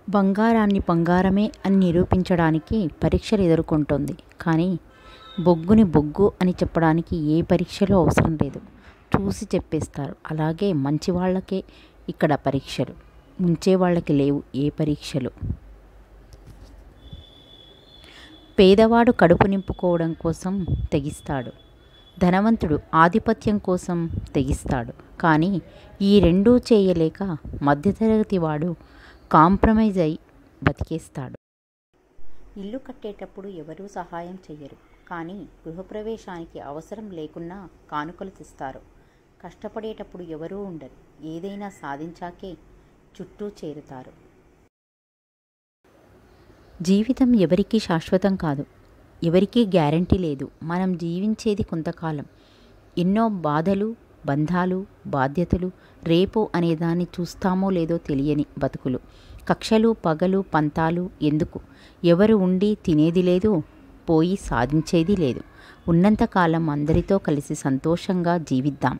బంగారాన్ని బంగారమే అని నిరూపించడానికి పరీక్షలు ఎదుర్కొంటోంది. కానీ బొగ్గుని బొగ్గు అని చెప్పడానికి ఏ పరీక్షలు అవసరం లేదు. చూసి చెప్పేస్తారు. అలాగే మంచి వాళ్ళకే ఇక్కడ పరీక్షలు, ముంచే వాళ్ళకి లేవు ఏ పరీక్షలు. పేదవాడు కడుపు నింపుకోవడం కోసం తెగిస్తాడు, ధనవంతుడు ఆధిపత్యం కోసం తెగిస్తాడు. కానీ ఈ రెండూ చేయలేక మధ్యతరగతి వాడు కాంప్రమైజ్ అయి బతికేస్తాడు. ఇల్లు కట్టేటప్పుడు ఎవరూ సహాయం చెయ్యరు, కానీ గృహప్రవేశానికి అవసరం లేకున్నా కానుకలు తెస్తారు. కష్టపడేటప్పుడు ఎవరూ ఉండరు, ఏదైనా సాధించాకే చుట్టూ చేరుతారు. జీవితం ఎవరికీ శాశ్వతం కాదు, ఎవరికీ గ్యారంటీ లేదు. మనం జీవించేది కొంతకాలం. ఎన్నో బాధలు, బంధాలు, బాధ్యతలు, రేపు అనేదాన్ని చూస్తామో లేదో తెలియని బతుకులు. కక్షలు, పగలు, పంతాలు ఎందుకు? ఎవరు ఉండి తినేది లేదు, పోయి సాధించేది లేదు. ఉన్నంతకాలం అందరితో కలిసి సంతోషంగా జీవిద్దాం.